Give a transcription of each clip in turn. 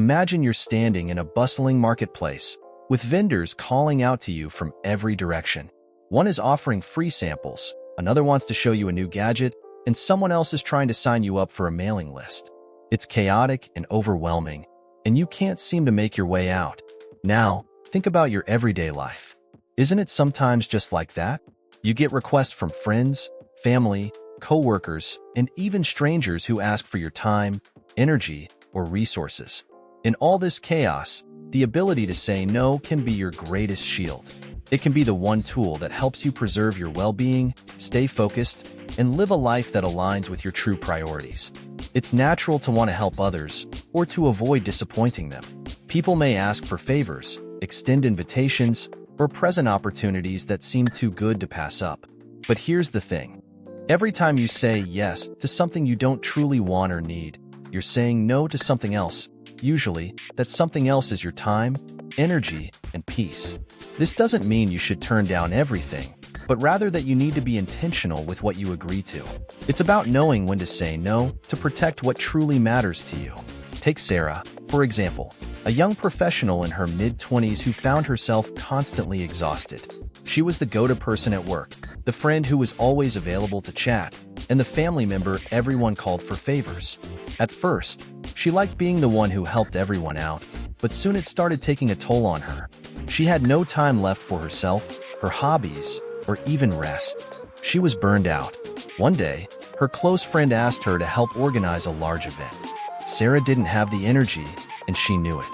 Imagine you're standing in a bustling marketplace, with vendors calling out to you from every direction. One is offering free samples, another wants to show you a new gadget, and someone else is trying to sign you up for a mailing list. It's chaotic and overwhelming, and you can't seem to make your way out. Now, think about your everyday life. Isn't it sometimes just like that? You get requests from friends, family, coworkers, and even strangers who ask for your time, energy, or resources. In all this chaos, the ability to say no can be your greatest shield. It can be the one tool that helps you preserve your well-being, stay focused, and live a life that aligns with your true priorities. It's natural to want to help others or to avoid disappointing them. People may ask for favors, extend invitations, or present opportunities that seem too good to pass up. But here's the thing. Every time you say yes to something you don't truly want or need, you're saying no to something else. Usually, that something else is your time, energy, and peace. This doesn't mean you should turn down everything, but rather that you need to be intentional with what you agree to. It's about knowing when to say no to protect what truly matters to you. Take Sarah, for example, a young professional in her mid-20s who found herself constantly exhausted. She was the go-to person at work, the friend who was always available to chat, and the family member everyone called for favors. At first, she liked being the one who helped everyone out, but soon it started taking a toll on her. She had no time left for herself, her hobbies, or even rest. She was burned out. One day, her close friend asked her to help organize a large event. Sarah didn't have the energy, and she knew it.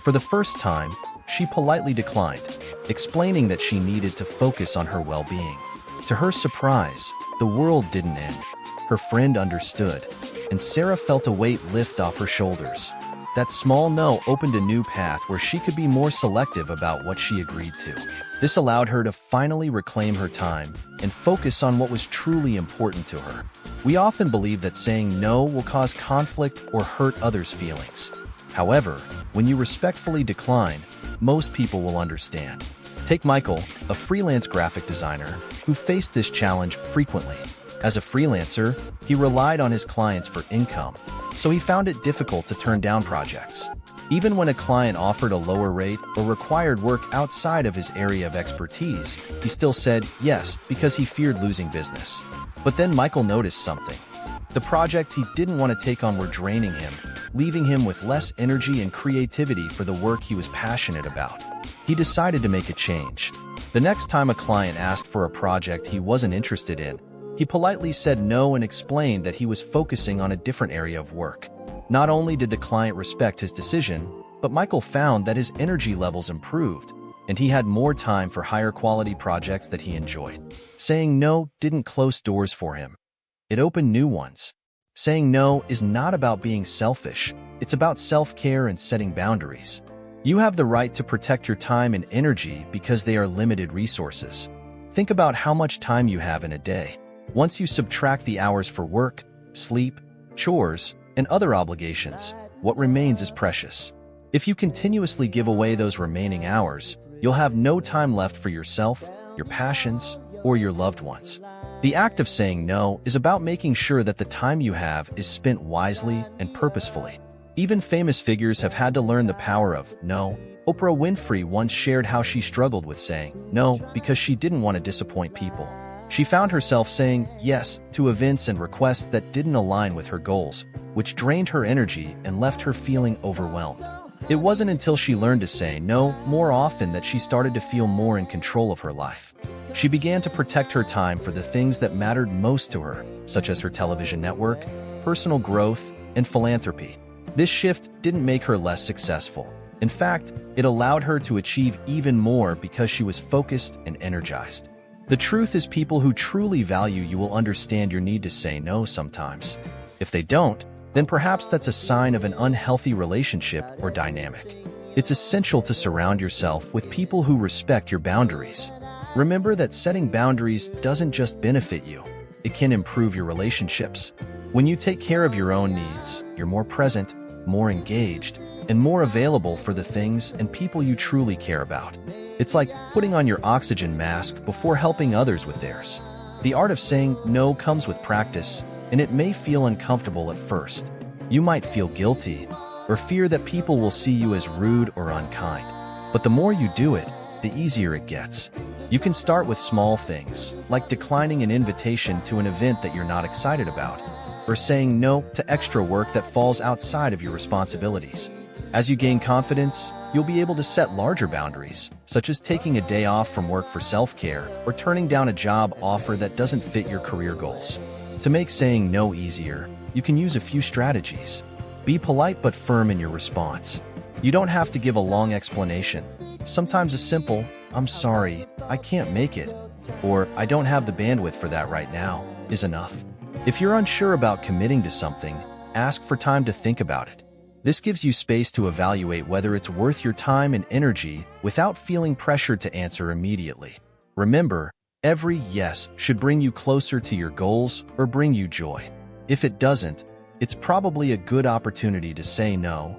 For the first time, she politely declined, explaining that she needed to focus on her well-being. To her surprise, the world didn't end. Her friend understood, and Sarah felt a weight lift off her shoulders. That small no opened a new path where she could be more selective about what she agreed to. This allowed her to finally reclaim her time and focus on what was truly important to her. We often believe that saying no will cause conflict or hurt others' feelings. However, when you respectfully decline, most people will understand. Take Michael, a freelance graphic designer, who faced this challenge frequently. As a freelancer, he relied on his clients for income, so he found it difficult to turn down projects. Even when a client offered a lower rate or required work outside of his area of expertise, he still said yes because he feared losing business. But then Michael noticed something. The projects he didn't want to take on were draining him, leaving him with less energy and creativity for the work he was passionate about. He decided to make a change. The next time a client asked for a project he wasn't interested in, he politely said no and explained that he was focusing on a different area of work. Not only did the client respect his decision, but Michael found that his energy levels improved, and he had more time for higher quality projects that he enjoyed. Saying no didn't close doors for him. It opened new ones. Saying no is not about being selfish. It's about self-care and setting boundaries. You have the right to protect your time and energy because they are limited resources. Think about how much time you have in a day. Once you subtract the hours for work, sleep, chores, and other obligations, what remains is precious. If you continuously give away those remaining hours, you'll have no time left for yourself, your passions, or your loved ones. The act of saying no is about making sure that the time you have is spent wisely and purposefully. Even famous figures have had to learn the power of no. Oprah Winfrey once shared how she struggled with saying no because she didn't want to disappoint people. She found herself saying yes to events and requests that didn't align with her goals, which drained her energy and left her feeling overwhelmed. It wasn't until she learned to say no more often that she started to feel more in control of her life. She began to protect her time for the things that mattered most to her, such as her television network, personal growth, and philanthropy. This shift didn't make her less successful. In fact, it allowed her to achieve even more because she was focused and energized. The truth is, people who truly value you will understand your need to say no sometimes. If they don't, then perhaps that's a sign of an unhealthy relationship or dynamic. It's essential to surround yourself with people who respect your boundaries. Remember that setting boundaries doesn't just benefit you, it can improve your relationships. When you take care of your own needs, you're more present, more engaged, and more available for the things and people you truly care about. It's like putting on your oxygen mask before helping others with theirs. The art of saying no comes with practice, and it may feel uncomfortable at first. You might feel guilty, or fear that people will see you as rude or unkind. But the more you do it, the easier it gets. You can start with small things, like declining an invitation to an event that you're not excited about, or saying no to extra work that falls outside of your responsibilities. As you gain confidence, you'll be able to set larger boundaries, such as taking a day off from work for self-care or turning down a job offer that doesn't fit your career goals. To make saying no easier, you can use a few strategies. Be polite but firm in your response. You don't have to give a long explanation. Sometimes a simple, "I'm sorry, I can't make it," or "I don't have the bandwidth for that right now," is enough. If you're unsure about committing to something, ask for time to think about it. This gives you space to evaluate whether it's worth your time and energy without feeling pressured to answer immediately. Remember, every yes should bring you closer to your goals or bring you joy. If it doesn't, it's probably a good opportunity to say no.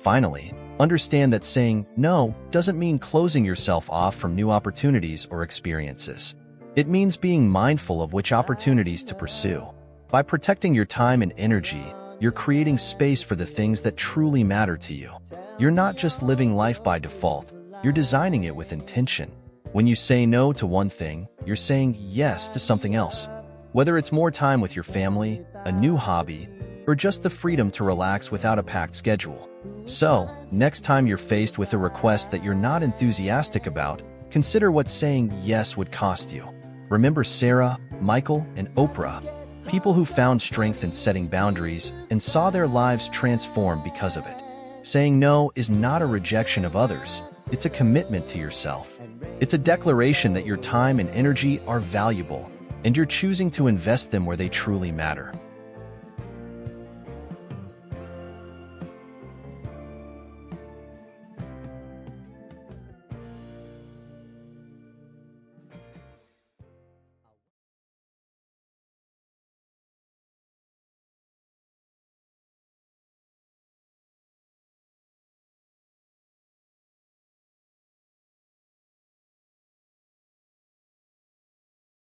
Finally, understand that saying no doesn't mean closing yourself off from new opportunities or experiences. It means being mindful of which opportunities to pursue. By protecting your time and energy, you're creating space for the things that truly matter to you. You're not just living life by default, you're designing it with intention. When you say no to one thing, you're saying yes to something else. Whether it's more time with your family, a new hobby, or just the freedom to relax without a packed schedule. So, next time you're faced with a request that you're not enthusiastic about, consider what saying yes would cost you. Remember Sarah, Michael, and Oprah, people who found strength in setting boundaries and saw their lives transform because of it. Saying no is not a rejection of others, it's a commitment to yourself. It's a declaration that your time and energy are valuable, and you're choosing to invest them where they truly matter.